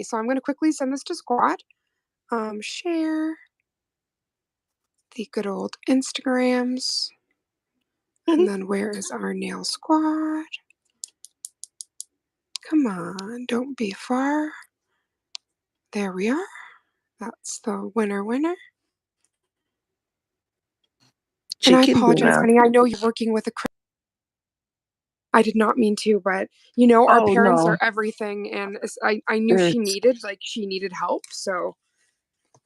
So I'm going to quickly send this to squad. Share the good old Instagrams. And then where is our nail squad? Come on, don't be far. There we are. That's the winner. And I Chicken apologize, dinner. honey. I know you're working with a. I did not mean to, but our Oh parents are no, everything, and I knew she it's needed help, so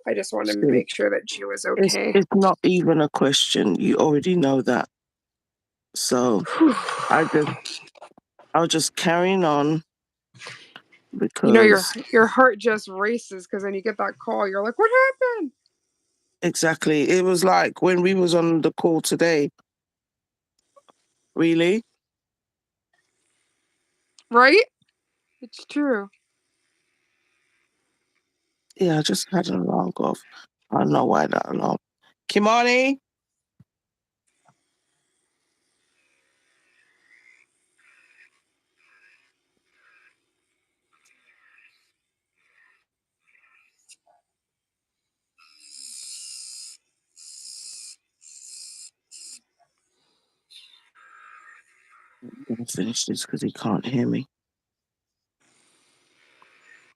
I just wanted to make sure that she was okay. it's not even a question. You already know that. So I was just carrying on because your heart just races because then you get that call. You're like, what happened? exactly. It was like when we was on the call today. Really? Right? It's true. Yeah, I just had an alarm go off. I don't know why that alarm. Kimani? I'm gonna finish this because he can't hear me.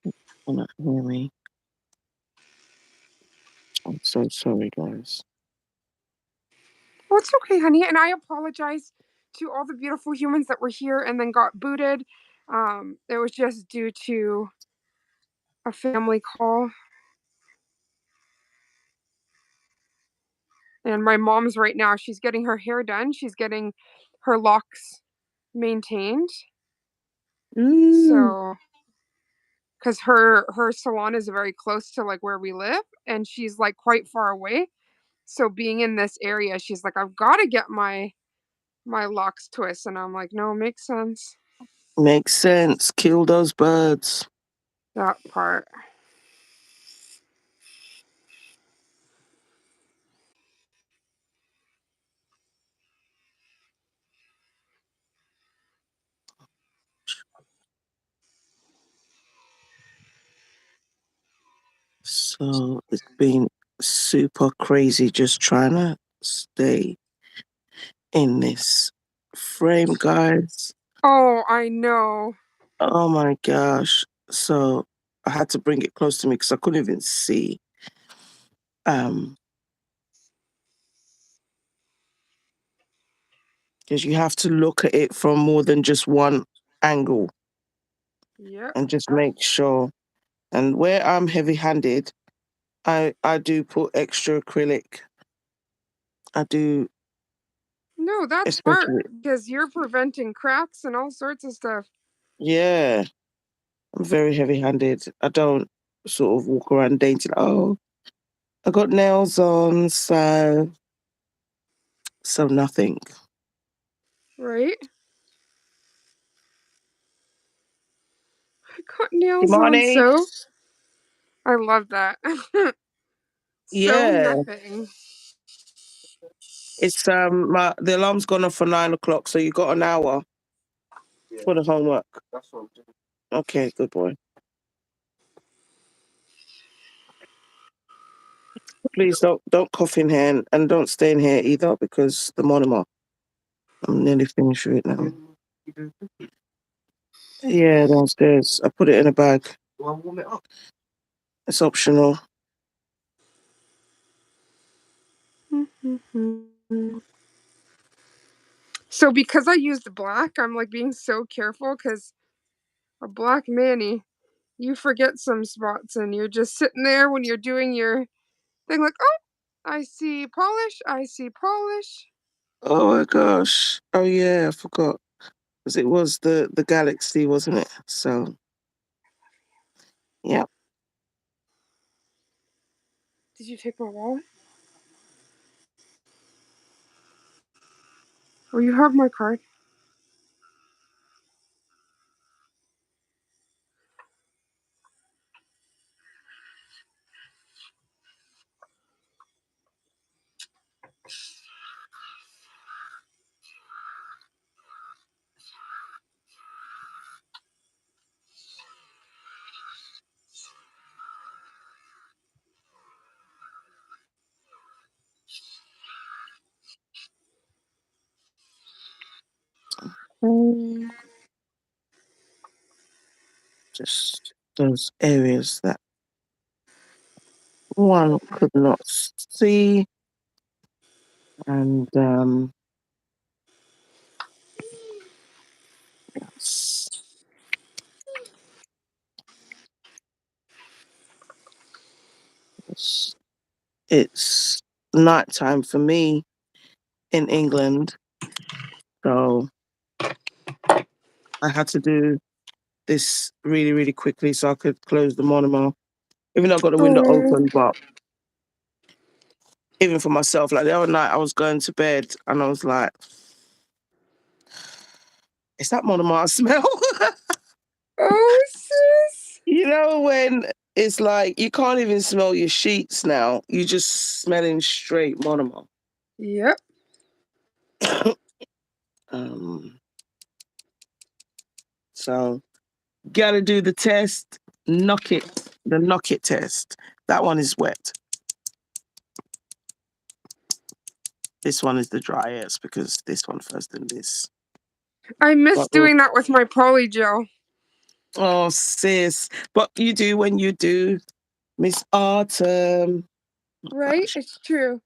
He cannot hear me. I'm so sorry, guys. Well, it's okay, honey, and I apologize to all the beautiful humans that were here and then got booted. It was just due to a family call. And my mom's right now, she's getting her hair done. She's getting her locks maintained. So, because her salon is very close to like where we live, and she's like quite far away. So being in this area, she's like, I've got to get my locks twisted. And I'm like, no, it makes sense. Makes sense. Kill those birds. That part. So it's been super crazy just trying to stay in this frame, guys. Oh, I know. Oh my gosh. So I had to bring it close to me because I couldn't even see. Because you have to look at it from more than just one angle. Yep. And just make sure. And where I'm heavy-handed, I do put extra acrylic. I do, No, that's smart especially, because you're preventing cracks and all sorts of stuff. yeah. I'm very heavy-handed. I don't sort of walk around dainty. Oh, I got nails on, so nothing. Right? I got nails on, Imani? so I love that. So Yeah. nothing. It's the alarm's gone off for 9 o'clock, so you got an hour for the homework. Okay, good boy. Please don't cough in here and don't stay in here either because the monomer. I'm nearly finished with it now. Yeah, downstairs. I put it in a bag. Do I warm it up? It's optional. So because I used black, I'm like being so careful because a black Manny, you forget some spots and you're just sitting there when you're doing your thing like, oh, I see polish, I see polish. Oh my gosh. Oh yeah, I forgot. Because it was the Galaxy, wasn't it? So yeah. Did you take my wallet? Or you have my card? Mm, just those areas that one could not see, and it's, it's it's nighttime for me in England, so I had to do this really, really quickly so I could close the monitor. Even though I got the window Oh, open, but even for myself, like the other night, I was going to bed and I was like, "Is that Monomar smell?" oh, sis. You know, when it's like you can't even smell your sheets now, you just smelling straight Monomar. Yep. um, so gotta do the test, the knock it test. That one is wet. This one is the driest because this one first than this. I miss But oh, doing that with my polygel. oh, sis, what you do when you do, Miss Autumn? Oh, Right? gosh. It's true.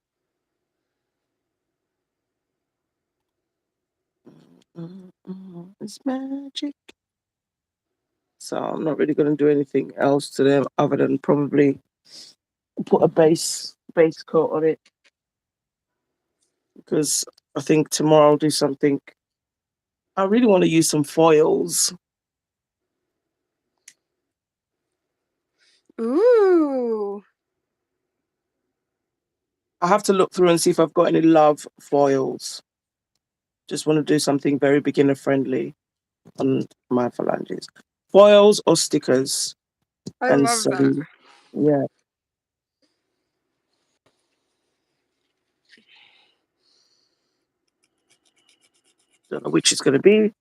It's magic. So I'm not really going to do anything else to them other than probably put a base coat on it because I think tomorrow I'll do something. I really want to use some foils. Ooh. I have to look through and see if I've got any love foils. Just want to do something very beginner friendly on my phalanges. Foils or stickers I and love that. some, yeah, don't know which it's going to be.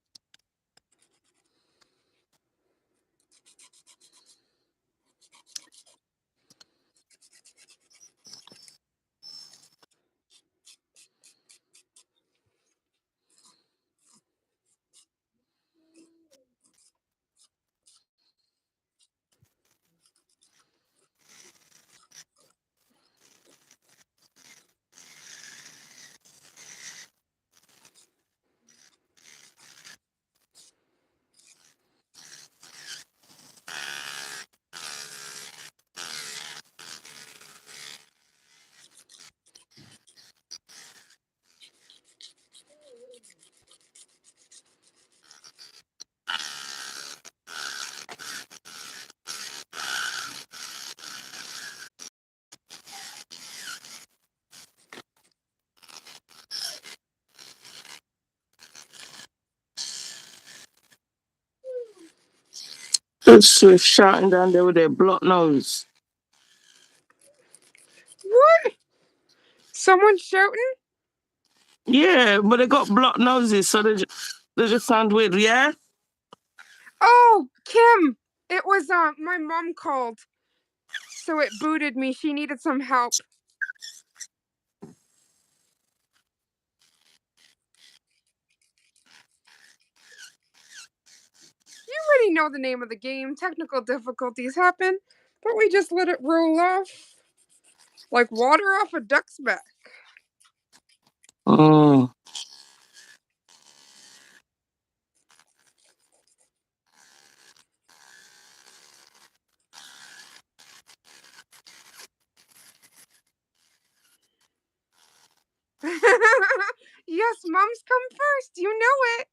Swift shouting down there with their block nose. What? Someone shouting? Yeah, but they got blocked noses, so they just sound weird. Yeah. Oh, Kim. It was my mom called, so it booted me. She needed some help. You already know the name of the game. Technical difficulties happen, but we just let it roll off like water off a duck's back. Mm. Yes, moms come first. You know it.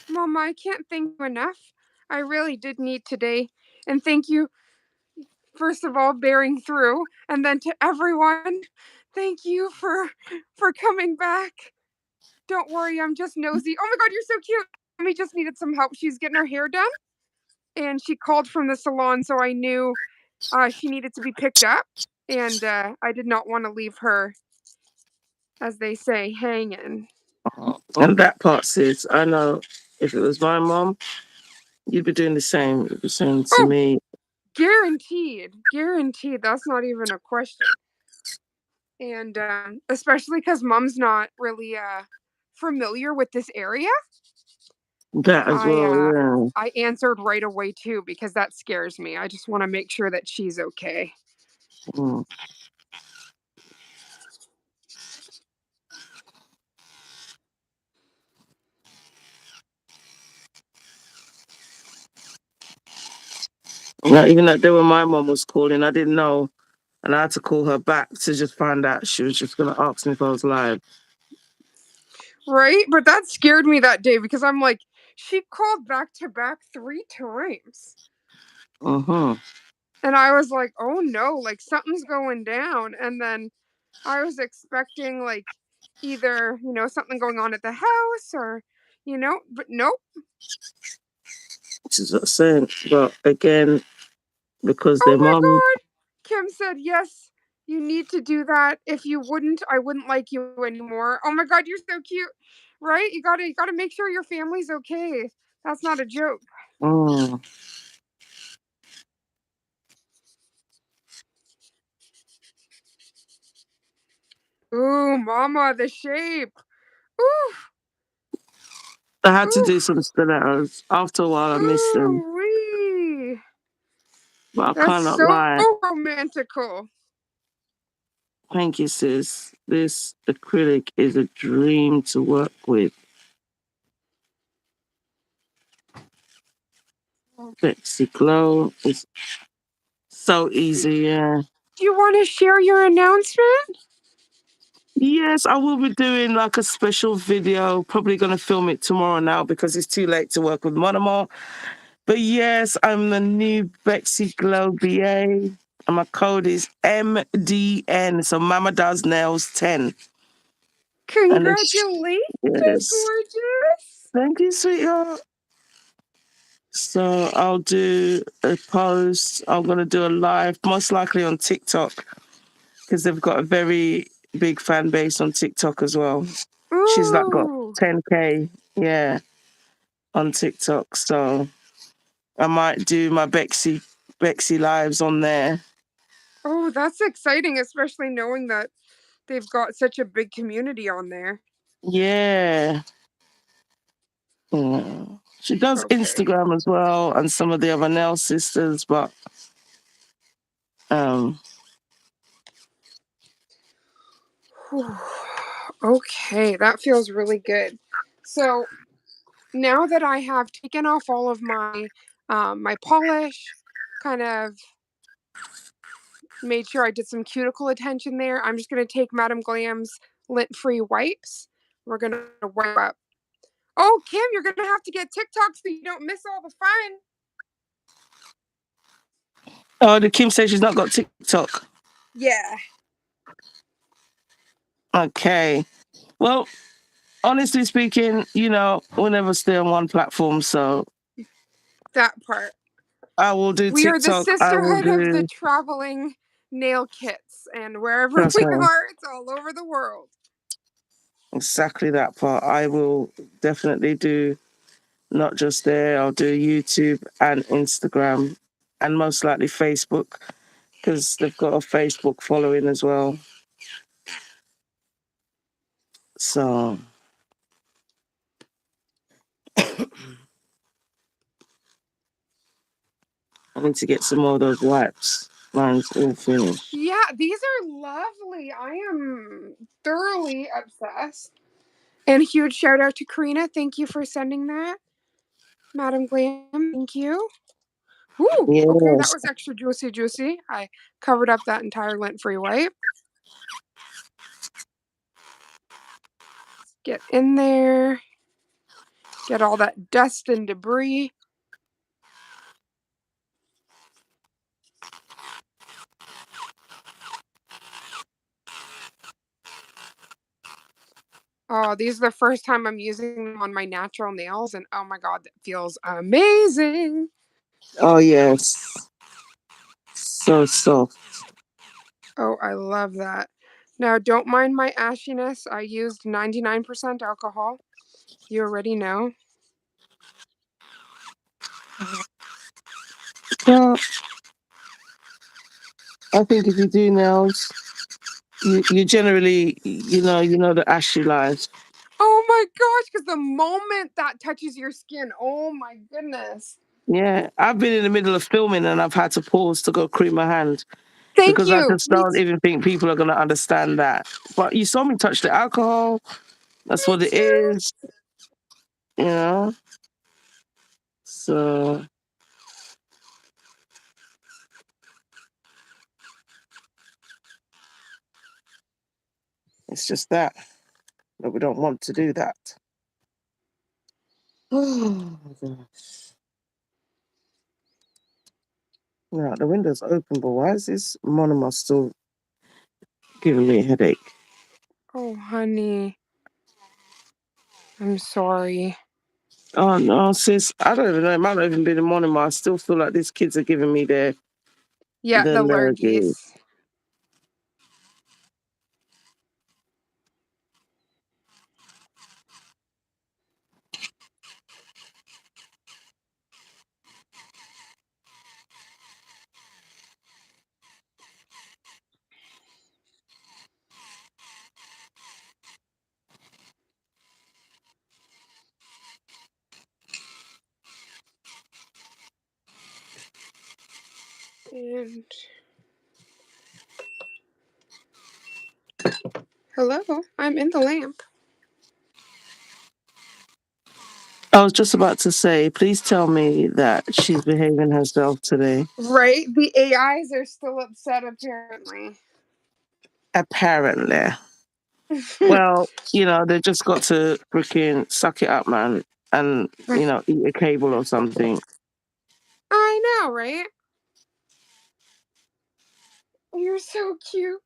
Mama, I can't thank you enough. I really did need today. And thank you, first of all, bearing through. And then to everyone, thank you for coming back. Don't worry, I'm just nosy. Oh my god, you're so cute. Mommy just needed some help. She's getting her hair done. And she called from the salon, so I knew she needed to be picked up. And I did not want to leave her, as they say, hanging. And that part, sis, I know if it was my mom, you'd be doing the same. You'd be saying to Oh, me, guaranteed. Guaranteed. That's not even a question. And especially because mom's not really familiar with this area. that as I well, uh, yeah. I answered right away too because that scares me. I just want to make sure that she's okay. Mm. Now, even that day when my mom was calling, I didn't know. And I had to call her back to just find out she was just going to ask me if I was live. Right? But that scared me that day because I'm like, she called back to back 3 times. Uh-huh. And I was like, oh no, like something's going down. And then I was expecting like either, something going on at the house or, but nope. Which is what I'm saying. But again, because Oh their my mom, God. Kim said, yes, you need to do that. If you wouldn't, I wouldn't like you anymore. Oh my God, you're so cute. Right? You gotta make sure your family's okay. That's not a joke. mm, Ooh, mama, the shape. Ooh, I had to do ooh, some stilettos. After a while, I missed them. ooh, wee. But I That's cannot so lie. romantical. Thank you, sis. This acrylic is a dream to work with. Betsy Glow is so easy, yeah. Do you want to share your announcement? Yes, I will be doing like a special video. Probably going to film it tomorrow now because it's too late to work with Monomo. But yes, I'm the new Betsy Glow BA. And my code is MDN. So Mama Does Nails 10. And it's, Congratulations, yes. gorgeous. Thank you, sweetheart. So I'll do a post. I'm going to do a live, most likely on TikTok, because they've got a very big fan base on TikTok as well. She's like got Ooh. 10K, yeah, on TikTok. So I might do my Bexy lives on there. Oh, that's exciting, especially knowing that they've got such a big community on there. Yeah. Yeah. She does Okay. Instagram as well and some of the other nail sisters, but um Whew. Okay, that feels really good. So now that I have taken off all of my polish, kind of made sure I did some cuticle attention there, I'm just gonna take Madame Glam's lint-free wipes. We're gonna wipe up. Oh, Kim, you're gonna have to get TikTok so you don't miss all the fun. oh, the Kim says she's not got TikTok. Yeah, Okay. Well, honestly speaking, we'll never stay on one platform, so that part. I will do We are the TikTok. I will sisterhood of the do traveling nail kits, and wherever trust we me, are, it's all over the world. exactly that part. I will definitely do not just there, I'll do YouTube and Instagram and most likely Facebook because they've got a Facebook following as well. So I need to get some more of those wipes. Mine's all finished. Yeah, these are lovely. I am thoroughly obsessed. And huge shout out to Karina. Thank you for sending that. Madam Glam, thank you. Ooh, okay, that Yes. was extra juicy, juicy. I covered up that entire lint-free wipe. Get in there. Get all that dust and debris. Oh, these are the first time I'm using them on my natural nails, and oh my god, that feels amazing. Oh, yes. So soft. Oh, I love that. Now, don't mind my ashiness. I used 99% alcohol. You already know. Yeah, I think if you do nails, you generally, you know the ashy life. Oh my gosh, because the moment that touches your skin, oh my goodness. Yeah, I've been in the middle of filming and I've had to pause to go cream my hand Thank because I you. just don't even think people are going to understand that. But you saw me touch the alcohol. That's Me what it too. is, you know. So it's just that we don't want to do that. Oh my gosh. Yeah, the window's open, but why is this monomer still giving me a headache? Oh, honey. I'm sorry. Oh no, sis, I don't even know. It might not even be the monomer. I still feel like these kids are giving me Yeah, the the lurgy. lurgies. And hello, I'm in the lamp. I was just about to say, please tell me that she's behaving herself today. Right? The AIs are still upset, apparently. Apparently. Well, they just got to freaking suck it up, man, and eat a cable or something. I know, right? You're so cute.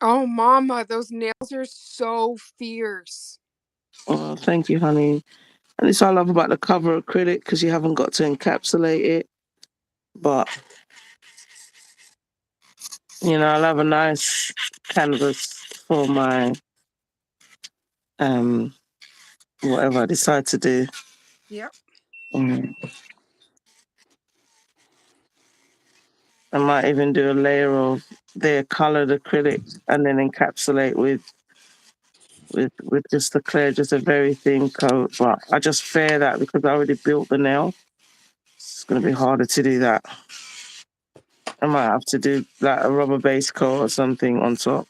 Oh, mama, those nails are so fierce. Oh, thank you, honey. And it's what I love about the cover acrylic because you haven't got to encapsulate it. But I'll have a nice canvas for my um whatever I decide to do. Yep. Mm. I might even do a layer of their colored acrylic and then encapsulate with just the clear, just a very thin coat. But I just fear that because I already built the nail, it's gonna be harder to do that. I might have to do like a rubber base coat or something on top.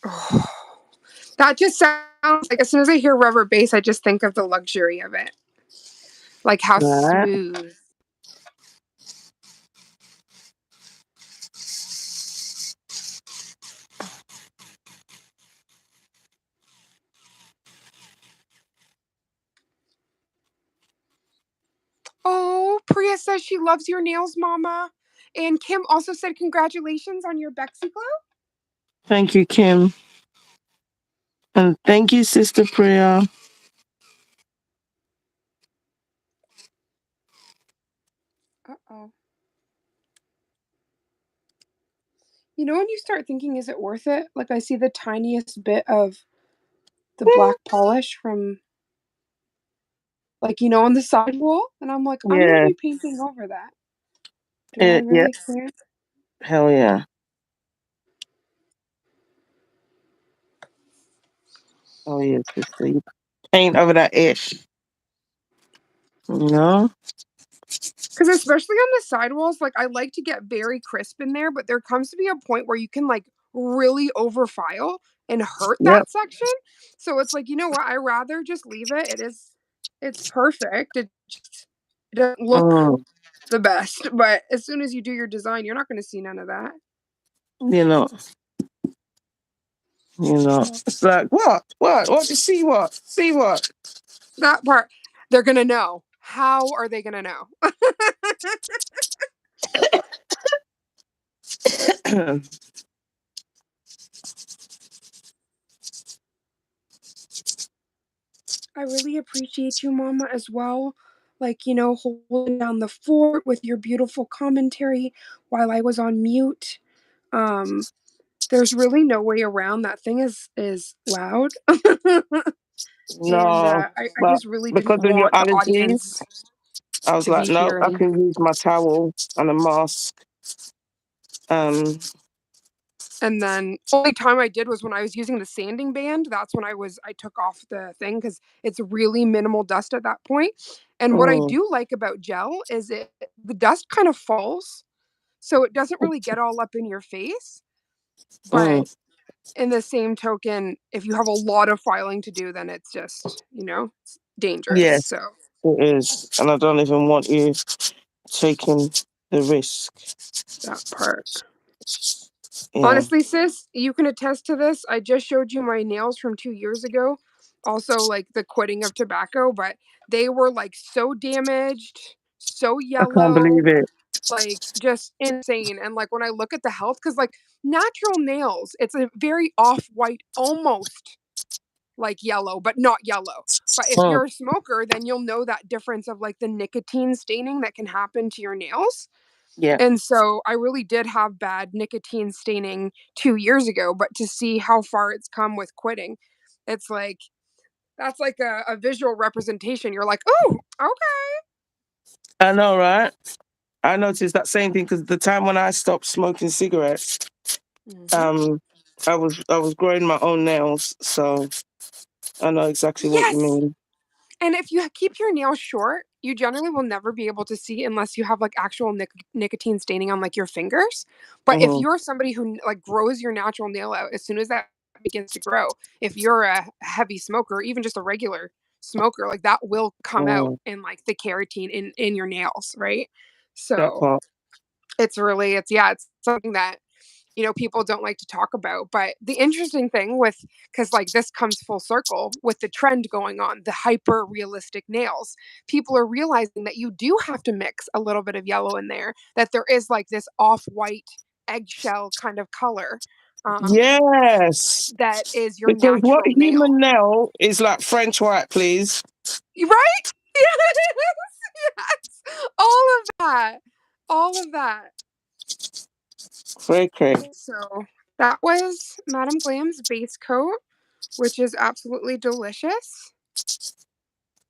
Oh, that just sounds like as soon as I hear rubber base, I just think of the luxury of it. Like how Right? smooth. Oh, Priya says she loves your nails, mama. And Kim also said congratulations on your Bexy glow. Thank you, Kim. And thank you, Sister Priya. Uh-oh. You know when you start thinking, is it worth it? Like I see the tiniest bit of the black polish from on the sidewall, and I'm like, I'm gonna Yeah, be painting over that. Do I yeah, really care? hell yeah. Oh yeah, sister. You paint over that ish. No? Because especially on the sidewalls, like I like to get very crisp in there, but there comes to be a point where you can like really overfile and hurt Yep. that section. So it's like, you know what? I rather just leave it. It's perfect. It doesn't look Mm, the best, but as soon as you do your design, you're not going to see none of that. you know, it's like what? What? What? You see what? See what? That part. They're gonna know. How are they gonna know? I really appreciate you, Mama, as well. Like, holding down the fort with your beautiful commentary while I was on mute. Um, there's really no way around that thing is loud. And No, I but just really didn't because of your want the allergies, audience I was to like, be no, I hearing. can use my towel and a mask. Um, And then only time I did was when I was using the sanding band. That's when I took off the thing because it's really minimal dust at that point. And what I mm, do like about gel is the dust kind of falls, so it doesn't really get all up in your face. mm, But in the same token, if you have a lot of filing to do, then it's just, it's dangerous. yes, So it is. And I don't even want you taking the risk. that part. Yeah, Honestly, sis, you can attest to this. I just showed you my nails from 2 years ago. Also, like the quitting of tobacco, but they were like so damaged, so I can't yellow, believe it. like just insane. And like when I look at the health, because like natural nails, it's a very off white, almost like yellow, but not yellow. But if Mm, you're a smoker, then you'll know that difference of like the nicotine staining that can happen to your nails. yeah, And so I really did have bad nicotine staining 2 years ago, but to see how far it's come with quitting, it's like that's like a visual representation. You're like, oh, okay. I know, right? I noticed that same thing because the time when I stopped smoking cigarettes, Hmm. um, I was growing my own nails, so I know exactly what you Yes. mean. And if you keep your nails short, you generally will never be able to see unless you have like actual nicotine staining on like your fingers. But if Hmm. you're somebody who like grows your natural nail out as soon as that begins to grow, if you're a heavy smoker, even just a regular smoker, like that will come out Mm, in like the keratin in your nails, right? that So part. it's yeah, it's something that people don't like to talk about. But the interesting thing with, because like this comes full circle with the trend going on, the hyper realistic nails, people are realizing that you do have to mix a little bit of yellow in there, that there is like this off white eggshell kind of color Yes, that is your because what natural nail. human nail is like French white, please. Right. Yes, yes, all of that, all of that. Cray cray. So that was Madame Glam's base coat, which is absolutely delicious.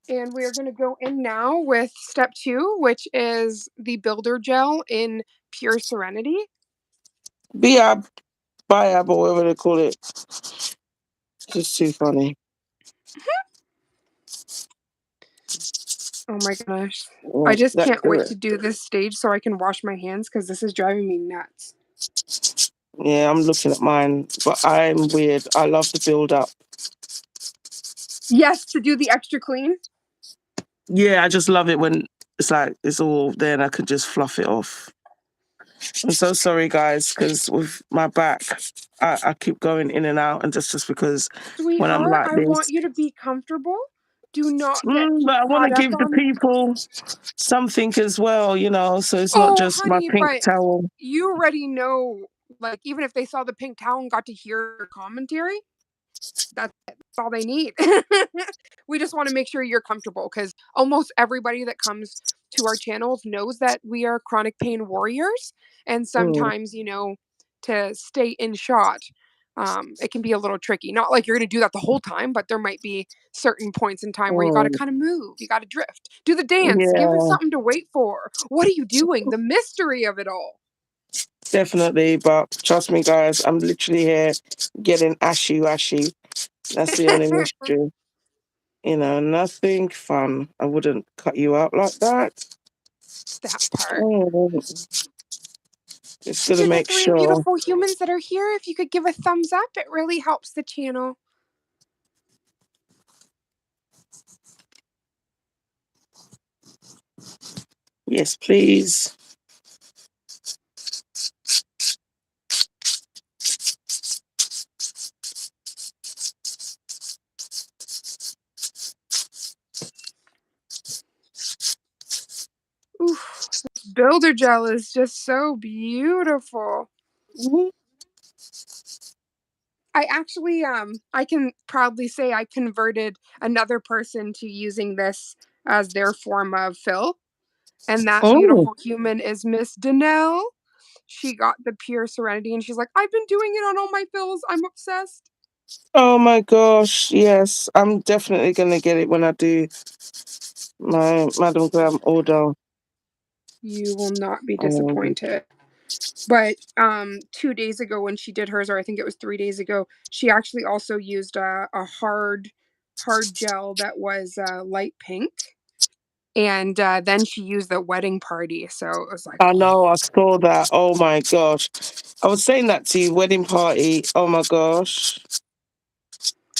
And we are going to go in now with step two, which is the builder gel in pure serenity. Biab, biab, or whatever they call it. Just too funny. Oh my gosh. I Mm, just let's can't do wait it. to do this stage so I can wash my hands because this is driving me nuts. Yeah, I'm looking at mine, but I'm weird. I love the build up. Yes, to do the extra clean. Yeah, I just love it when it's like it's all there and I can just fluff it off. I'm so sorry, guys, because with my back, I keep going in and out, and just because when I'm Sweetheart, like I want this, you to be comfortable. Do not get but I want to caught up give the on. people something as well, so it's not Oh, just my honey, pink but towel. you already know, like, even if they saw the pink towel and got to hear your commentary, that's it. That's all they need. We just want to make sure you're comfortable because almost everybody that comes to our channels knows that we are chronic pain warriors. And Mm, sometimes, to stay in shot, it can be a little tricky. Not like you're going to do that the whole time, but there might be certain points in time where you got to mm, kind of move, you got to drift, do the dance, give us yeah, something to wait for. What are you doing? The mystery of it all. definitely. But trust me, guys, I'm literally here getting ashy. That's the only mystery. Nothing fun. I wouldn't cut you out like that. That part. Oh, just gotta To the make three sure. beautiful humans that are here, if you could give a thumbs up, it really helps the channel. Yes, please. Builder gel is just so beautiful. Mhm. I actually, I can proudly say I converted another person to using this as their form of fill, and that Oh. beautiful human is Miss Danelle. She got the Pure Serenity, and she's like, "I've been doing it on all my fills. I'm obsessed." Oh my gosh, yes. I'm definitely gonna get it when I do my Madam Glam order. You will not be Um, disappointed. But 2 days ago when she did hers, or I think it was 3 days ago, she actually also used a hard gel that was light pink, and then she used the wedding party. So it was like, I oh, know, I saw that. Oh my gosh. I was saying that to you, wedding party. Oh my gosh.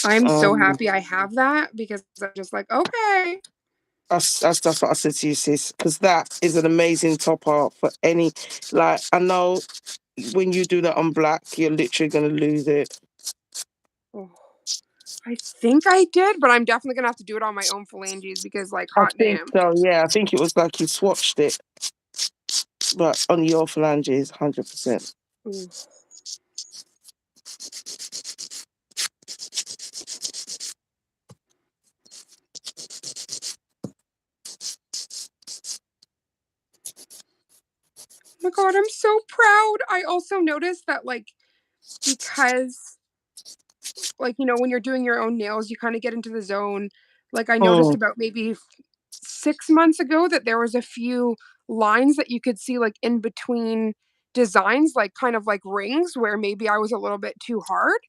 I'm so Um, happy I have that because I'm just like, okay. that's what I said to you, sis, because that is an amazing top art for any. Like, I know when you do that on black, you're literally gonna lose it. Oh, I think I did, but I'm definitely gonna have to do it on my own phalanges because, like, I hot think damn. so. Yeah, I think it was like you swatched it, but on your phalanges, 100%. Ooh. Oh my god, I'm so proud. I also noticed that, like, because, like, when you're doing your own nails, you kind of get into the zone. Like, I noticed Mm, about maybe 6 months ago that there was a few lines that you could see, like, in between designs, like, kind of like rings, where maybe I was a little bit too hard.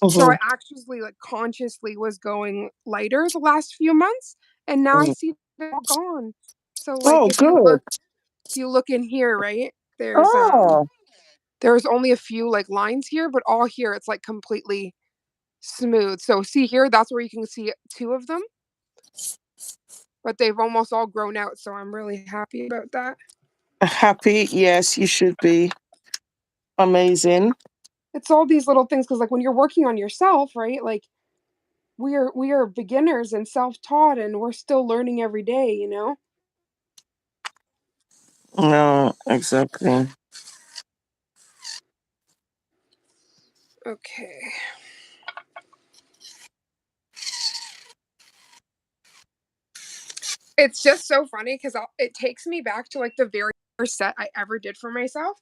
So I mhm, actually, like, consciously was going lighter the last few months, and now I mm. see they're all gone. So, like, Oh, if you good. look in here, right? Oh, There's only a few, like, lines here, but all here it's like completely smooth. So see here, that's where you can see two of them, but they've almost all grown out, so I'm really happy about that. happy. Yes, you should be. Amazing. It's all these little things because, like, when you're working on yourself, right? Like, we are beginners and self-taught, and we're still learning every day, you know? No, exactly. Okay. It's just so funny because it takes me back to, like, the very first set I ever did for myself,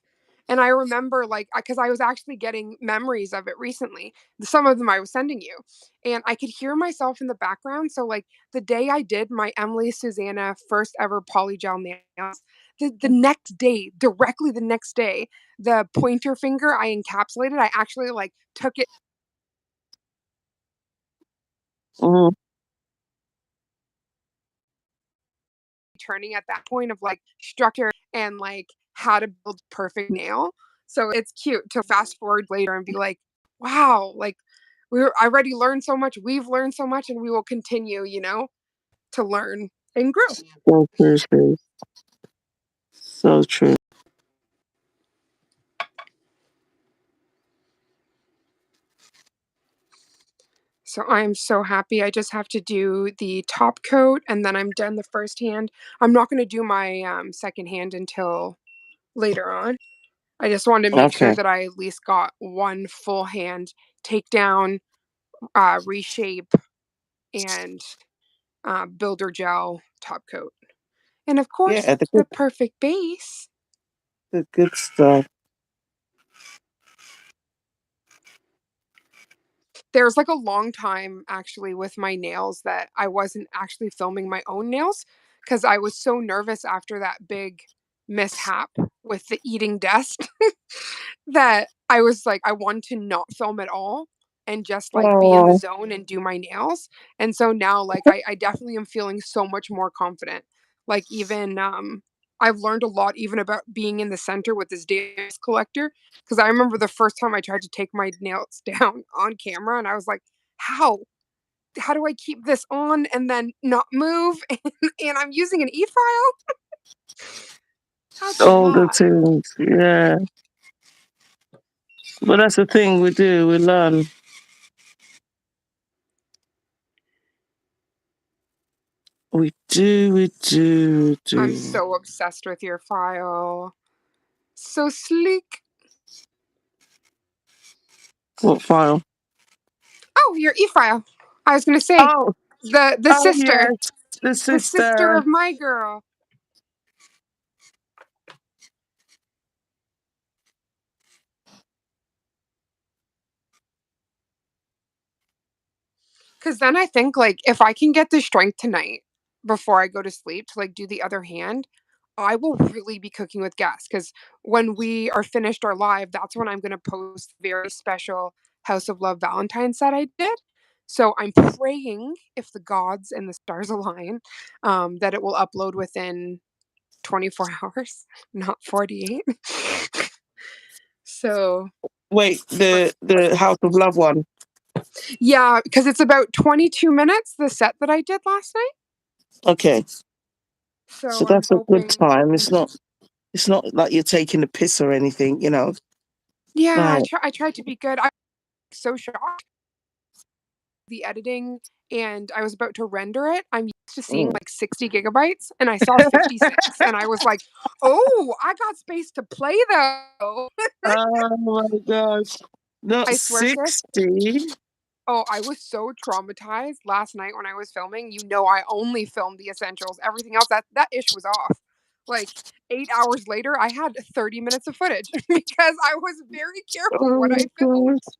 and I remember, like, because I was actually getting memories of it recently, some of them I was sending you, and I could hear myself in the background. So, like, the day I did my Emily Susanna first ever polygel nails, the next day, directly the next day, the pointer finger I encapsulated, I actually, like, took it Mm, turning at that point of, like, structure and, like, how to build perfect nail. So it's cute to fast forward later and be like, wow, like, I already learned so much, we've learned so much, and we will continue, to learn and grow. so true, true. So true. So I'm so happy. I just have to do the top coat and then I'm done the first hand. I'm not going to do my second hand until later on. I just wanted to make sure Okay. that I at least got one full hand takedown, reshape, and builder gel top coat. And of Yeah, course, the perfect base. the good stuff. There's, like, a long time actually with my nails that I wasn't actually filming my own nails because I was so nervous after that big mishap with the eating dust that I was like, I wanted to not film at all and just, like, be in the Oh, zone and do my nails. And so now, like, I definitely am feeling so much more confident. Like, even, I've learned a lot even about being in the center with this dance collector. Because I remember the first time I tried to take my nails down on camera, and I was like, "How? How do I keep this on and then not move?" And I'm using an e-file? That's a all the lot. things. Yeah. But that's the thing we do, we learn. We do. I'm so obsessed with your file. So sleek. What file? Oh, your e-file. I was gonna say Oh, the oh sister, yes, the the sister sister. of my girl. Because then I think like if I can get the strength tonight before I go to sleep to like do the other hand, I will really be cooking with gas. Because when we are finished our live, that's when I'm gonna post the very special House of Love Valentine set I did. So I'm praying if the gods and the stars align, that it will upload within 24 hours, not 48. So Wait, but the House of Love one. yeah, because it's about 22 minutes, the set that I did last night. Okay, so So I'm that's a good hoping. time. It's not like you're taking a piss or anything, you know. Yeah, Right. I tried to be good. I'm so shocked the editing and I was about to render it. I'm used to seeing Mm. like 60 gigabytes and I saw 56 and I was like, "Oh, I got space to play though." Oh my gosh. Not I swear, sis. 60. Oh, I was so traumatized last night when I was filming. You know, I only filmed the essentials. Everything else that ish was off. Like 8 hours later, I had 30 minutes of footage because I was very careful what Oh I my filmed. gosh.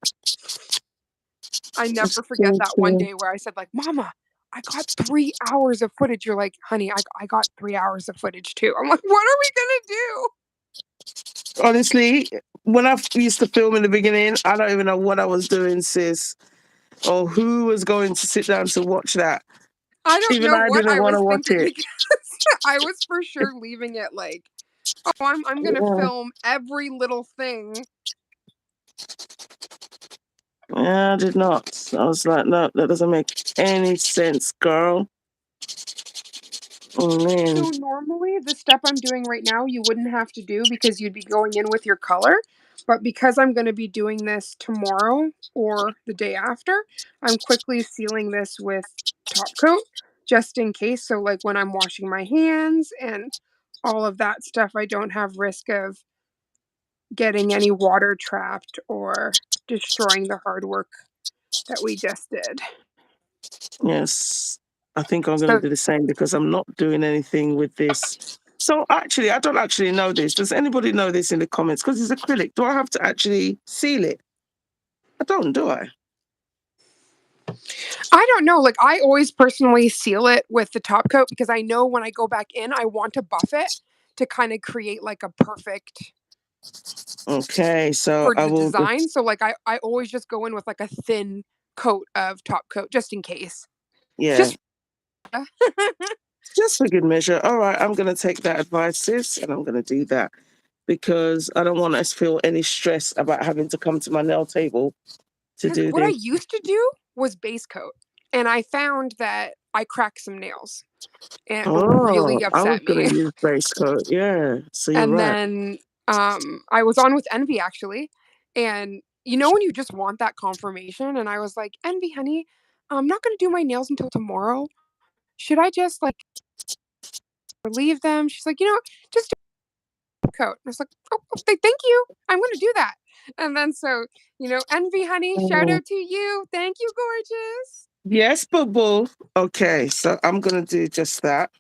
I It's never forget so that one true. day where I said, like, Mama, I got 3 hours of footage. You're like, honey, I got 3 hours of footage too. I'm like, what are we gonna do? Honestly, when I used to film in the beginning, I don't even know what I was doing, sis, or who was going to sit down to watch that. I don't Even know I what didn't I want was to watch thinking it. because I was for sure leaving it like, oh, I'm gonna Yeah. film every little thing. Yeah, I did not. I was like, no, that doesn't make any sense, girl. Oh man. So normally the step I'm doing right now you wouldn't have to do because you'd be going in with your color, but because I'm going to be doing this tomorrow or the day after, I'm quickly sealing this with top coat just in case, so like when I'm washing my hands and all of that stuff I don't have risk of getting any water trapped or destroying the hard work that we just did. Yes. I think I'm gonna So do the same because I'm not doing anything with this. So actually, I don't actually know this. Does anybody know this in the comments? Because it's acrylic. Do I have to actually seal it? I don't, do I? I don't know. Like, I always personally seal it with the top coat because I know when I go back in, I want to buff it to kind of create like a perfect Okay, so for I the will design. just, So, like, I always just go in with like a thin coat of top coat just in case. yeah, Just just for good measure. All right, I'm gonna take that advice, sis, and I'm gonna do that because I don't want us to feel any stress about having to come to my nail table to because do what I this. used to do was base coat, and I found that I cracked some nails, and it Oh, really I was upset gonna me. use base coat. Yeah, so you're And right. then I was on with Envy actually, and you know when you just want that confirmation, and I was like, "Envy, honey, I'm not gonna do my nails until tomorrow. Should I just like relieve them?" She's like, just do a coat. And I was like, "Oh, thank you. I'm gonna do that." And then so Envy, honey, shout Mm. out to you. Thank you, gorgeous. Yes, boo. Okay, so I'm gonna do just that,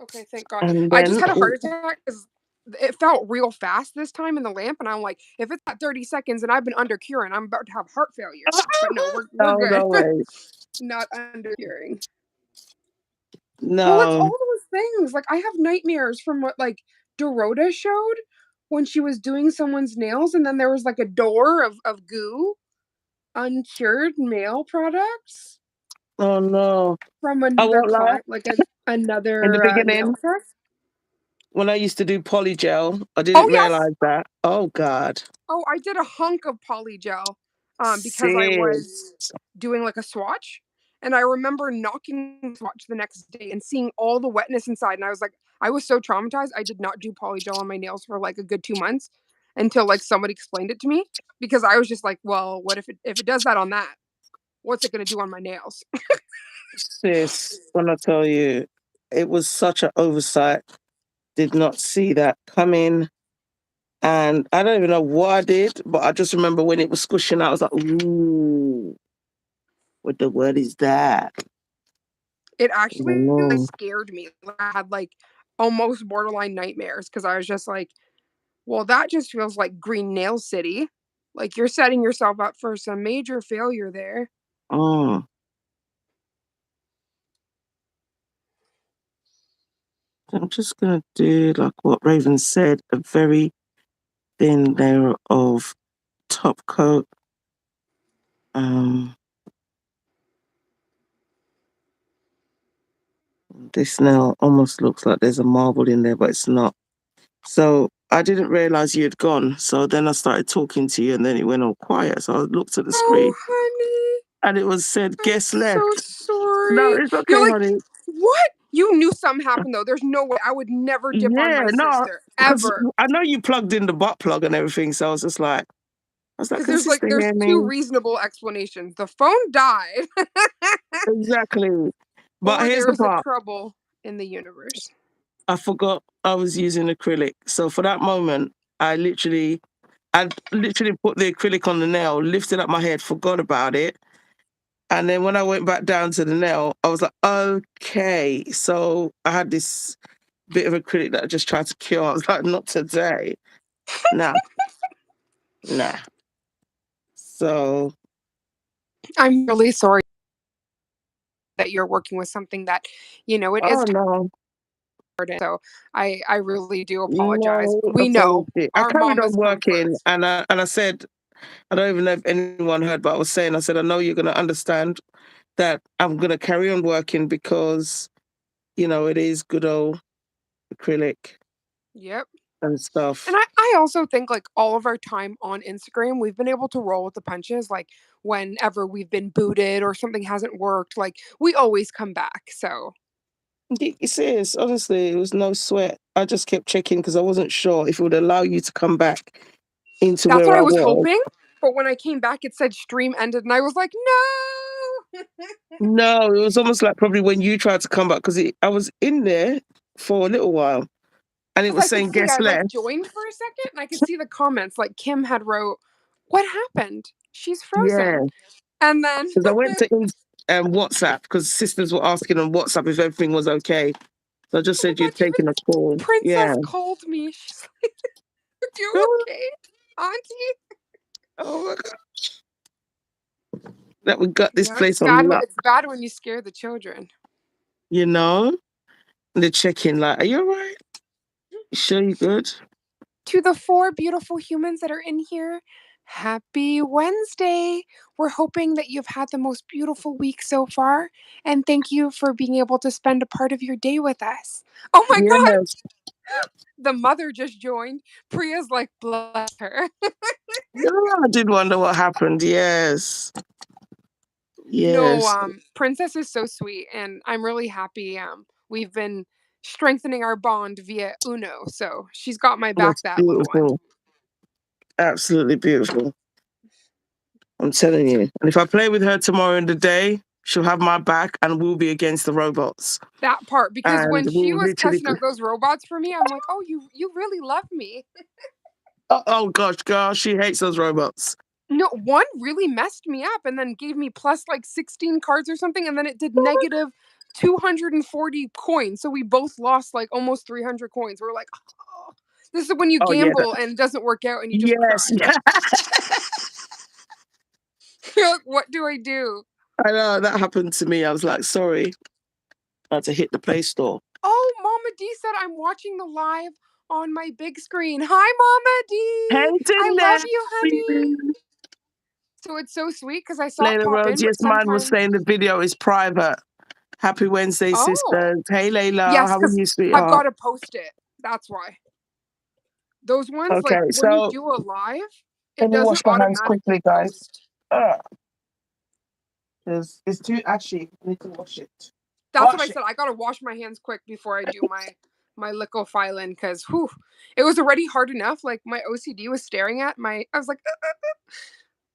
Okay, thank God. and I just then had a heart attack because it felt real fast this time in the lamp, and I'm like, if it's at 30 seconds and I've been under curing, I'm about to have heart failure. But no, we're no, good. no way, Not under curing. Well, it's no, all those things. Like I have nightmares from what like Dorota showed when she was doing someone's nails, and then there was like a door of goo, uncured nail products oh no. from I another won't lie. client, like In the another nail beginning, tech. when I used to do polygel, I Oh didn't yes. realize that. Oh God, Oh, I did a hunk of polygel, because I was sis. doing like a swatch, and I remember knocking the swatch the next day and seeing all the wetness inside, and I was like, I was so traumatized. I did not do polygel on my nails for like a good 2 months until like somebody explained it to me because I was just like, well, what if it does that on that? what's it gonna do on my nails? Sis, when I tell you, it was such an oversight. Did not see that coming. And I don't even know what I did, but I just remember when it was squishing out, I was like, ooh, what the word is that? It I actually, don't like, know. scared me. I had, like, almost borderline nightmares because I was just like, "Well, that just feels like Green Nail City." Like, you're setting yourself up for some major failure there. Mm. I'm just gonna do like what Raven said, a very thin layer of top coat. Um, this nail almost looks like there's a marble in there, but it's not. So I didn't realize you had gone. So then I started talking to you, and then it went all quiet. So I looked at the "Oh, screen, honey, and it was said I'm guest so left. No, sorry." it's okay, You're like, honey. "What?" You knew something happened, though. There's no way. I would never dip on Yeah, my no, sister, because ever. I know you plugged in the butt plug and everything. So I was like, Because can there's, like, sister there's hear me? 2 reasonable explanations. The phone died, Exactly. But or here's the there's a part. trouble in the universe. I forgot I was using acrylic. So for that moment, I literally put the acrylic on the nail, lifted up my head, forgot about it. And then when I went back down to the nail, I was like, okay. So I had this bit of acrylic that I just tried to cure. I was like, not today. Nah, nah. So, I'm really sorry that you're working with something that, it is oh no, hard, so I really do apologize. no We know. apology. I Our carried on mamas come working first. and I said, I don't even know if anyone heard, but I was saying, I said, I know you're going to understand that I'm going to carry on working because, it is good old acrylic Yep. and And stuff. I also think, like, all of our time on Instagram, we've been able to roll with the punches, like, whenever we've been booted or something hasn't worked, like, we always come back, so It is, honestly, it was no sweat. I just kept checking because I wasn't sure if it would allow you to come back into that's where what I I was was. hoping, but when I came back, it said stream ended, and I was like, "No!" No, it was almost like probably when you tried to come back because I was in there for a little while and it 'Cause was I could saying see, guest I, like, left. joined for a second, and I could see the comments, like, Kim had wrote, "What happened? She's Yeah, frozen." And then because I went to WhatsApp because sisters were asking on WhatsApp if everything was okay. So I just oh said my you'd god, even taken a call. Yeah. Princess called me. She's like, "Are you okay, auntie?" Oh my God. That we got this Yeah, it's place bad on when lock, you scare the children. you know? And they're checking like, are you all right? You sure you good? To the 4 beautiful humans that are in here, happy Wednesday. We're hoping that you've had the most beautiful week so far, and thank you for being able to spend a part of your day with us. Oh my god, Yes. the mother just joined. Priya's like, "Bless her." Yeah, I did wonder what happened. Yes. No, Yes. Princess is so sweet, and I'm really happy, we've been strengthening our bond via Uno, so she's got my back, That's that little one. beautiful. Absolutely beautiful. I'm telling you. And if I play with her tomorrow in the day, she'll have my back and we'll be against the robots. That part, because And when she we'll was literally testing go, out those robots for me, I'm like, "Oh, you really love me." oh gosh, girl, she hates those robots. No, one really messed me up and then gave me plus, like, 16 cards or something, and then it did negative 240 coins, so we both lost, like, almost 300 coins. We're like, "Oh." This is when you Oh yeah. gamble and it doesn't work out and you just Yes. cry. You're like, "What do I do?" I know that happened to me. I was like, sorry, I had to hit the Play Store. Oh, Mama D said, "I'm watching the live on my big screen." Hi, Mama Hey, D. I love Jeanette. you, honey. So it's so sweet because I saw it Layla pop Rhodes, in, but yes, mine was sometimes saying the video is private. Happy Wednesday, oh. sisters. Hey, Layla, Yes, how are because you, I've sweetheart? gotta post it. That's why. Those ones, like, Okay, when you so do a live, let it me wash doesn't my hands quickly, automatically guys. post. Ah, it's too ashy. I need to wash it. That's what I Wash it. said. I gotta wash my hands quick before I do my licophilin because whew, it was already hard enough. Like my OCD was staring at my. I was like,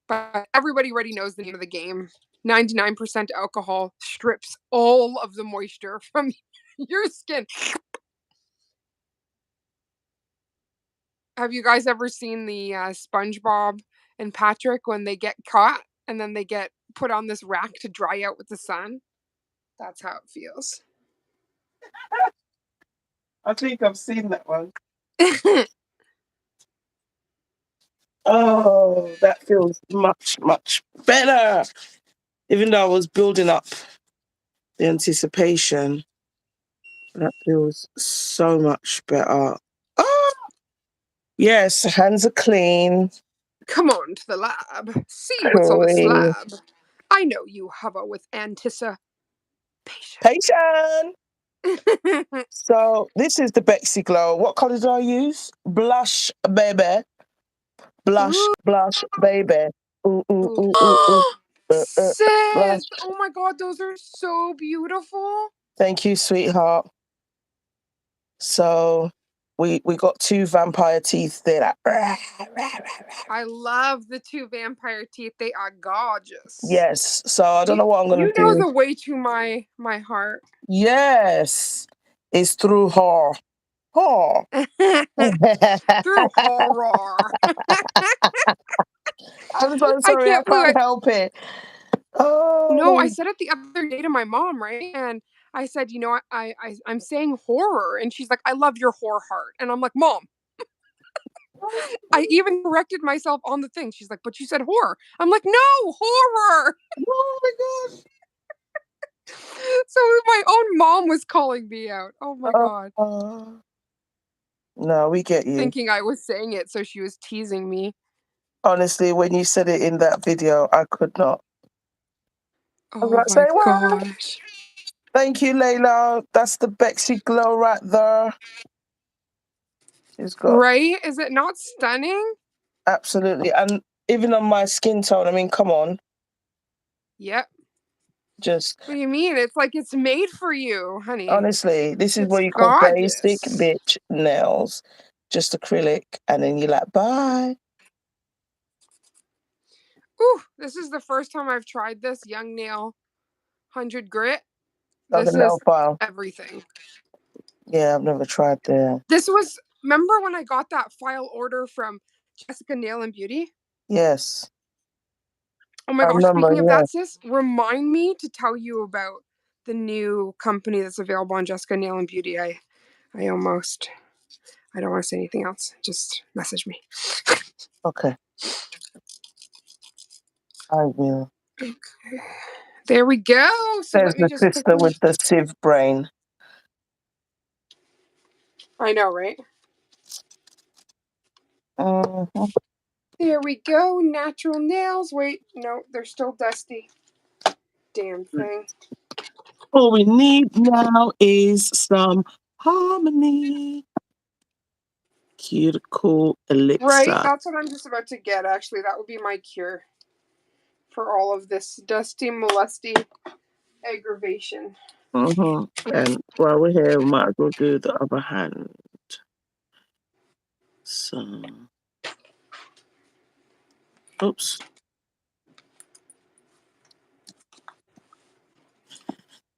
but everybody already knows the name of the game. 99% alcohol strips all of the moisture from your skin. Have you guys ever seen the SpongeBob and Patrick when they get caught and then they get put on this rack to dry out with the sun? That's how it feels. I think I've seen that one. Oh, that feels much, much better. Even though I was building up the anticipation, that feels so much better. Oh, yes, hands are clean. Come on to the lab. See what's on the Clean. slab. I know you hover with anticipation. Patient. So this is the Bexy Glow. What colour do I use? Blush, baby. Blush, Ooh. blush, baby. Ooh, ooh, Ooh. ooh, ooh, ooh. Blush. Sis! Oh my god, those are so beautiful. Thank you, sweetheart. So we got 2 vampire teeth there. I love the 2 vampire teeth. They are gorgeous. Yes. So I don't know what I'm gonna You know do. the way to my heart. Yes. It's through her. Her. Through horror. I'm so I sorry, I can't believe can't help it. No, I Oh, said it the other day to my mom, right? And I said, you know, I'm saying horror, and she's like, I love your whore heart, and I'm like, Mom. I even corrected myself on the thing. She's like, but you said horror. I'm like, no, horror. oh my gosh. So my own mom was calling me out. Oh my god. No, we get you. Thinking I was saying it, so she was teasing me. Honestly, when you said it in that video, I could not. I was Oh like, say my what? gosh. Thank you, Layla. That's the Bexy Glow right there. She's got Right? Is it not stunning? absolutely, and even on my skin tone, I mean, come on. Yep. Just What do you mean? It's like it's made for you, honey. honestly, this is It's what you call basic gorgeous. bitch nails. Just acrylic, and then you're like, bye. Ooh, this is the first time I've tried this Young Nail 100 Grit. Oh, the This nail is file. everything. Yeah, I've never tried that. This was, remember when I got that file order from Jessica Nail and Beauty? Yes. Oh my I gosh, remember, speaking of yeah. that, sis, remind me to tell you about the new company that's available on Jessica Nail and Beauty. I almost, I don't want to say anything else. Just message me. Okay. I will. Okay. There we go. So There's let me the just sister quickly. with the sieve brain. I know, right? Mm-hmm. There we go. Natural nails. Wait, no, they're still dusty. Damn thing. All we need now is some harmony. Cuticle Right? elixir. That's what I'm just about to get, actually. That would be my cure for all of this dusty, molesty aggravation. Mm-hmm. And while we're here, we might as well do the other hand. So, oops.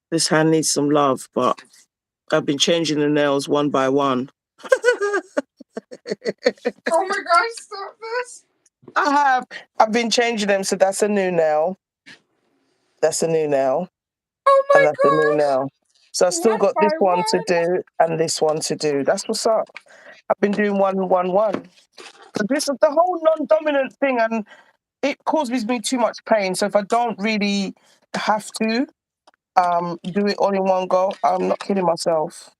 This hand needs some love, but I've been changing the nails one by one. Oh my gosh, stop this. I have. I've been changing them, so that's a new nail. That's a new nail. Oh And my that's a new gosh. nail. So I've still One got this by one to one. do and this one to do. That's what's up. I've been doing one, one, one. Because this is the whole non-dominant thing, and it causes me too much pain. So if I don't really have to do it all in one go, I'm not kidding myself.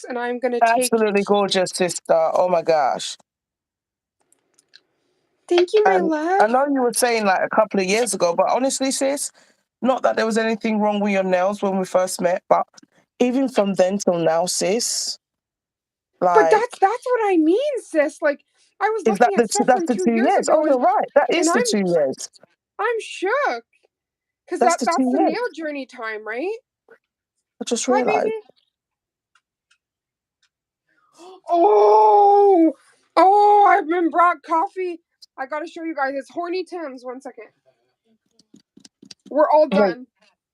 And I'm going to take. Absolutely gorgeous, sister. Oh my gosh. Thank you, my And I love. know you were saying like a couple of years ago, but honestly, sis, not that there was anything wrong with your nails when we first met, but even from then till now, sis, But like, that's what I mean, sis. Like, I was is that looking at stuff that's from the 2 years 2 years? Oh, ago, you're right. That and is the 2 years. I'm shook. Because That's the that's two the years. nail journey time, right? I just Hi, realized. baby. Oh! Oh, I've been brought coffee. I gotta show you guys. It's Horny Tim's. 1 second. We're all Wait, done.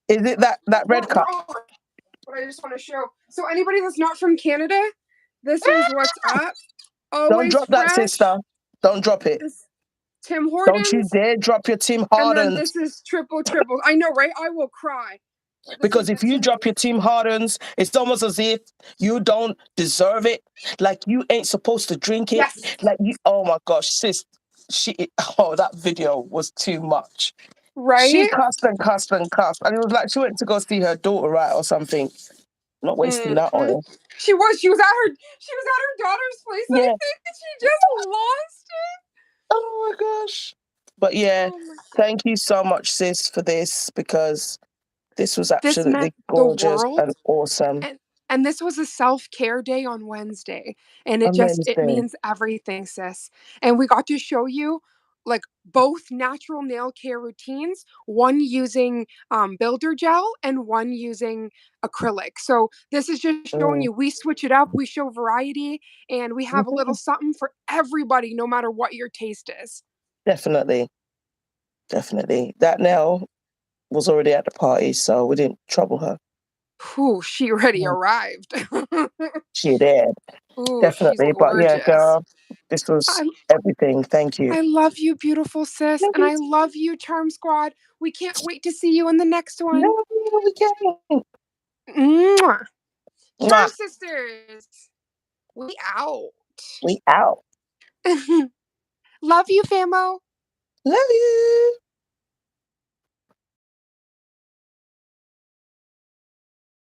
is it that red We're cup? all. But I just want to show. So anybody that's not from Canada, this is what's up. Don't Always drop that, fresh. sister. Don't drop it. This Tim Don't you Hortons, dare drop your Tim and then Hardens. this is triple. I know, right? I will cry. This is Because the if you drop your Tim's. Tim Hardens, it's almost as if you don't deserve it. Like you ain't supposed to drink it. Yes. Like you, oh my gosh, sis, oh, that video was too much. She Right? cussed and cussed and cussed. And it was like she went to go see her daughter, right, or something. Not wasting that Mm-hmm. oil. She was at her daughter's place, I Yeah. think, and she just lost it. Oh my gosh. But yeah, Oh my. thank you so much, sis, for this because this was This meant absolutely the gorgeous world. and awesome. And this was a self-care day on Wednesday, and it Amazing. means everything, sis. And we got to show you like both natural nail care routines, one using builder gel and one using acrylic. So this is just showing Mm, you we switch it up, we show variety, and we have a little mhm. something for everybody, no matter what your taste is. Definitely. Definitely. That nail was already at the party, so we didn't trouble her. Whew, she already Mm, arrived. she did. Ooh, she's Definitely. But yeah, gorgeous. girl, this was I everything. Thank you. I love you, beautiful sis, Love and you. I love you, Charm Squad. We can't wait to see you in the next one. No, we can't. Mwah. Charm Mwah. Sisters, we out. We out. Love you, famo. Love you.